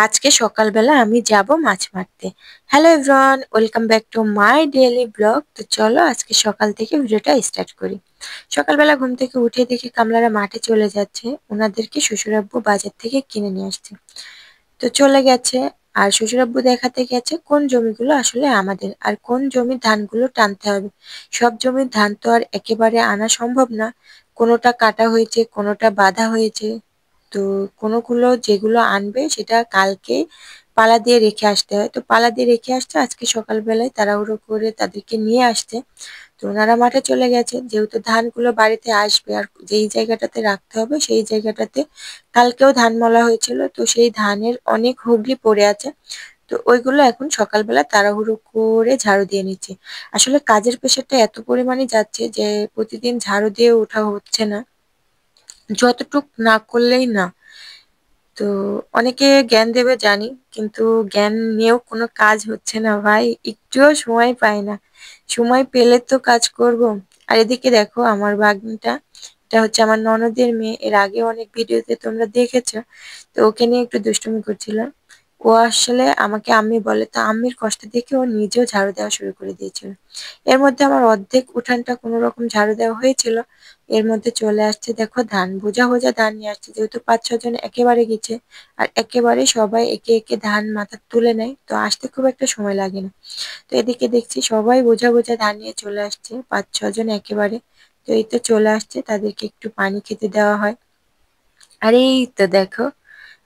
আজকে সকালবেলা আমি যাব মাছ মারতে। Hello everyone, welcome back to my daily blog. তো চলো আজকে সকাল থেকে ভিডিওটা স্টার্ট করি। সকালবেলা ঘুম থেকে উঠে দেখি কামলারা মাঠে চলে যাচ্ছে, ওনাদেরকে শ্বশুরাব্বু বাজার থেকে কিনে নিয়ে আসছে। তো চলে গেছে, আর শ্বশুরাব্বু দেখাতে গেছে কোন জমিগুলো আসলে আমাদের আর কোন জমির ধানগুলো টানতে হবে। সব জমির ধান তো আর একেবারে আনা সম্ভব না, কোনোটা কাটা হয়েছে কোনোটা বাঁধা হয়েছে। তো কোনোগুলো যেগুলো আনবে সেটা কালকে পালা দিয়ে রেখে আসতে হয়, তো পালা দিয়ে রেখে আসছে, আজকে সকালবেলায় তাড়াহুড়ো করে তাদেরকে নিয়ে আসতে। তো ওনারা মাঠে চলে গেছে, যেহেতু ধানগুলো বাড়িতে আসবে আর যেই জায়গাটাতে রাখতে হবে সেই জায়গাটাতে কালকেও ধান মলা হয়েছিল, তো সেই ধানের অনেক হুগলি পড়ে আছে। তো ওইগুলো এখন সকালবেলা তাড়াহুড়ো করে ঝাড়ু দিয়ে নিচ্ছে। আসলে কাজের প্রেশারটা এত পরিমাণে যাচ্ছে যে প্রতিদিন ঝাড়ু দিয়ে ওঠা হচ্ছে না, যতটুক না করলেই না। তো অনেকে জ্ঞান দেবে জানি, কিন্তু জ্ঞান নিয়েও কোনো কাজ হচ্ছে না ভাই, একটুও সময় পাই না। সময় পেলে তো কাজ করব। আর এদিকে দেখো আমার ভাগ্নিটা, এটা হচ্ছে আমার ননদের মেয়ে, এর আগে অনেক ভিডিওতে তোমরা দেখেছো। তো ওকে নিয়ে একটু দুষ্টুমি করছিলাম। ও আসলে আমাকে আম্মি বলে, তো আম্মির কষ্ট দেখে ও নিজেও ঝাড়ু দেওয়া শুরু করে দিয়েছিল। এর মধ্যে আমার অর্ধেক উঠানটা কোনো রকম ঝাড়ু দেওয়া হয়েছিল। এর মধ্যে চলে আসছে দেখো ধান, বোঝা বোঝা ধান নিয়ে আসছে, যেহেতু 5-6 জন একেবারে গেছে আর একেবারে সবাই একে একে ধান মাথা তুলে নেয়, তো আসতে খুব একটা সময় লাগে না। তো এদিকে দেখছি সবাই বোঝা বোঝা ধান নিয়ে চলে আসছে, 5-6 জন একেবারে। তো এই তো চলে আসছে, তাদেরকে একটু পানি খেতে দেওয়া হয়। আর এই তো দেখো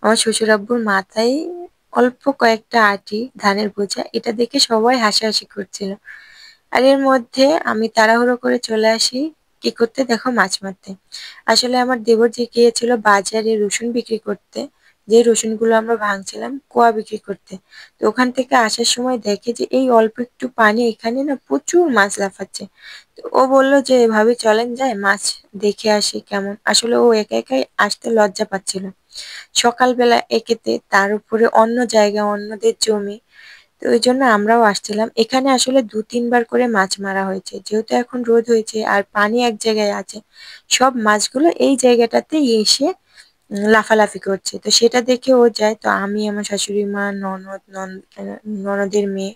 আমার শ্বশুর আব্বুর মাথায় অল্প কয়েকটা আঁটি ধানের বোঝা, এটা দেখে সবাই হাসাহাসি করছিল। আর এর মধ্যে আমি তাড়াহুড়ো করে চলে আসি কি করতে, দেখো মাছ মারতে। আসলে আমার দেবর যে গিয়েছিল বাজারে রসুন বিক্রি করতে, যে রসুনগুলো আমরা ভাঙছিলাম কোয়া বিক্রি করতে। তো ওখান থেকে আসার সময় দেখে যে এই অল্প একটু পানি এখানে না প্রচুর মাছ লাফাচ্ছে। তো ও বলল যে এভাবে চলেন যায় মাছ দেখে আসি কেমন। আসলে ও একা একাই আসতে লজ্জা পাচ্ছিল সকালবেলা একেতে, তার উপরে অন্য জায়গা অন্যদের জমি। তো ওই জন্য আমরাও আসছিলাম এখানে। আসলে 2-3 বার করে মাছ মারা হয়েছে, যেহেতু এখন রোদ হয়েছে আর পানি এক জায়গায় আছে, সব মাছগুলো এই জায়গাটাতে এসে লাফালাফি করছে। তো সেটা দেখে ও যায়, তো আমি আমার শাশুড়ি মা ননদের মেয়ে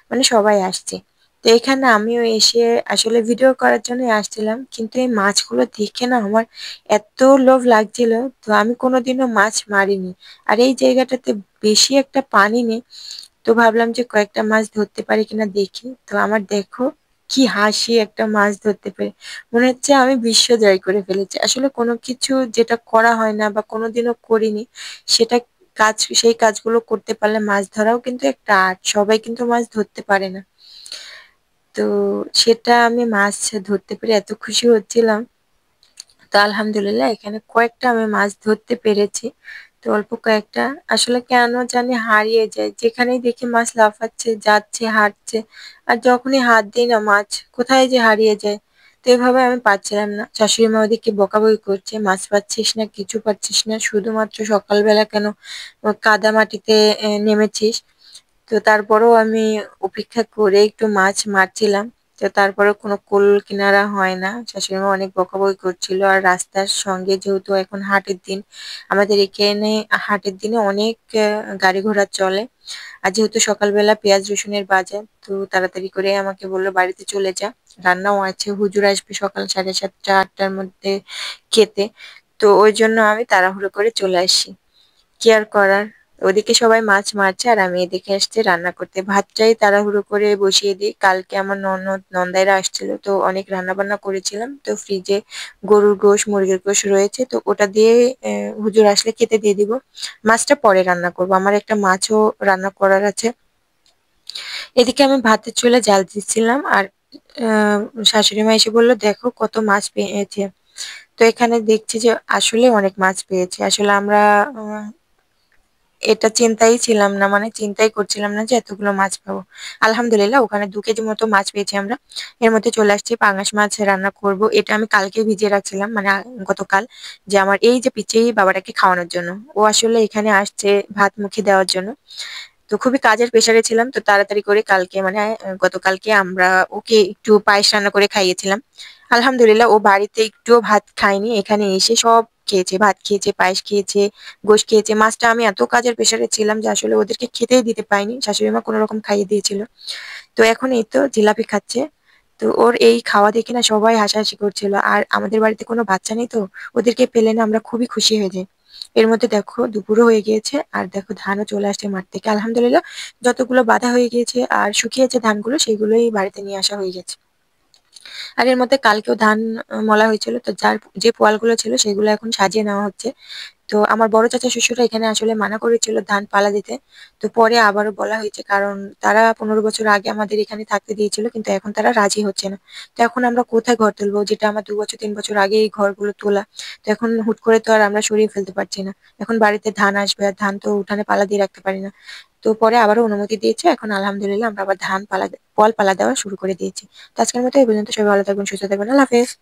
মানে সবাই আসছে। তো এখানে আমিও এসে আসলে ভিডিও করার জন্য আসছিলাম, কিন্তু এই মাছগুলো দেখে না আমার এত লোভ লাগছিল। তো আমি কোনোদিনও মাছ মারিনি, আর এই জায়গাটাতে বেশি একটা পানি নেই। তো ভাবলাম যে কয়েকটা মাছ ধরতে পারি কিনা দেখি। তো আমার দেখো কি হাসি, একটা মাছ ধরতে পেরে মনে হচ্ছে আমি বিশ্ব জয় করে ফেলেছি। আসলে কোনো কিছু যেটা করা হয় না বা কোনোদিনও করিনি, সেটা সেই কাজগুলো করতে পারলে মাছ ধরাও কিন্তু একটা আর্ট, সবাই কিন্তু মাছ ধরতে পারে না। তো সেটা আমি মাছ ধরতে পেরে এত খুশি হচ্ছিলাম। তো আলহামদুলিল্লাহ এখানে কয়েকটা আমি মাছ ধরতে পেরেছি। তো অল্প কয়েকটা আসলে কেন জানি হারিয়ে যায়, যেখানেই দেখি মাছ লাফাচ্ছে যাচ্ছে হাঁটছে, আর যখনই হাত দিই না মাছ কোথায় যে হারিয়ে যায়। তো এভাবে আমি পাচ্ছিলাম না, শাশুড়ি মা ওদিকে বকাবকি করছে, মাছ পাচ্ছিস না কিছু পাচ্ছিস না, শুধুমাত্র সকালবেলা কেন কাদা মাটিতে নেমেছিস। তো তারপরেও আমি অপেক্ষা করে একটু মাছ মারছিলাম। তো তারপরেও কোনো কুল কিনারা হয় না, শাশুড়িমা অনেক বকাবকি করছিল। আর রাস্তার সঙ্গে যেহেতু এখন হাটের দিন, আমাদের এখানে হাটের দিনে অনেক গাড়ি ঘোড়া চলে। আর যেহেতু সকালবেলা পেঁয়াজ রসুনের বাজার, তো তাড়াতাড়ি করে আমাকে বললো বাড়িতে চলে যা, রান্নাও আছে, হুজুর আসবে সকাল 7:30-8টার মধ্যে খেতে। তো ওই জন্য আমি তাড়াহুড়ো করে চলে আসি, কি আর করার। ওদিকে সবাই মাছ মারছে আর আমি এদিকে আসছি রান্না করতে। ভাতটাই তাড়াহুড়ো করে বসিয়ে দিই, কালকে আমার নন্দাইরা আসছিল, তো অনেক রান্না বান্না করেছিলাম। তো ফ্রিজে গরুর গোশ মুরগির গোশ রয়েছে, তো ওটা দিয়ে হুজুর আসলে খেতে দিয়ে দিব। মাছটা পরে রান্না করব, আমার একটা মাছও রান্না করার আছে। এদিকে আমি ভাতের চুলে জাল দিচ্ছিলাম, আর আহ শাশুড়ি মা এসে বললো দেখো কত মাছ পেয়েছে। তো এখানে দেখছি যে আসলে অনেক মাছ পেয়েছে। আসলে আমরা এটা চিন্তাই ছিলাম না, মানে চিন্তাই করছিলাম না যে এতগুলো মাছ পাবো। আলহামদুলিল্লাহ ওখানে 2 কেজি মতো মাছ পেয়েছি আমরা। এর মধ্যে চলে আসছি পাঙাশ মাছ রান্না করব, এটা আমি কালকে ভিজিয়ে রাখছিলাম, মানে গতকাল, যে আমার এই যে পিচি বাবাটাকে খাওয়ানোর জন্য। ও আসলে এখানে আসছে ভাত মুখে দেওয়ার জন্য। তো খুবই কাজের প্রেসারে ছিলাম, তো তাড়াতাড়ি করে কালকে মানে গতকালকে আমরা ওকে একটু পায়েস রান্না করে খাইয়েছিলাম। আলহামদুলিল্লাহ ও বাড়িতে একটুও ভাত খায়নি, এখানে এসে সব খেয়েছে, ভাত খেয়েছে, পায়েস খেয়েছে, গোশ খেয়েছে। মাছটা আমি এত কাজের প্রেশারে ছিলাম যে আসলে ওদেরকে খেতেই দিতে পারিনি। শাশুড়ি মা কোনরকম খাইয়ে দিয়েছিল। তো এখন এই তো জিলাপি খাচ্ছে। তো ওর এই খাওয়া দেখে না সবাই হাসাহাসি করছিল। আর আমাদের বাড়িতে কোনো বাচ্চা নেই তো, ওদেরকে পেলে না আমরা খুবই খুশি হয়ে যাই। এর মধ্যে দেখো দুপুরও হয়ে গিয়েছে আর দেখো ধানও চলে আসছে মাঠ থেকে। আলহামদুলিল্লাহ যতগুলো বাঁধা হয়ে গিয়েছে আর শুকিয়েছে ধানগুলো সেগুলোই বাড়িতে নিয়ে আসা হয়ে গেছে। আর এর মধ্যে কালকেও ধান মলা হয়েছিল। তো যে পোয়ালগুলো ছিল সেগুলো এখন সাজিয়ে নেওয়া হচ্ছে। তো আমার বড় চাচা শ্বশুররা এখানে আসলে মানা করেছিল ধান পালা দিতে। তো পরে আবারও বলা হয়েছে, কারণ তারা 15 বছর আগে আমাদের এখানে থাকতে দিয়েছিল, কিন্তু এখন তারা রাজি হচ্ছে না। তো এখন আমরা কোথায় ঘর তুলবো, যেটা আমার 2 বছর 3 বছর আগে এই ঘরগুলো তোলা। তো এখন হুট করে তো আর আমরা সরিয়ে ফেলতে পারছি না। এখন বাড়িতে ধান আসবে আর ধান তো উঠানে পালা দিয়ে রাখতে পারি না। তো পরে আবারও অনুমতি দিয়েছে। এখন আলহামদুলিল্লাহ আমরা আবার ধান পালা পোয়াল পালা দেওয়া শুরু করে দিয়েছি। তো আজকের মতো এই পর্যন্ত। সবাই ভালো থাকবেন, সুস্থ থাকবেন। আল্লাহ হাফেজ।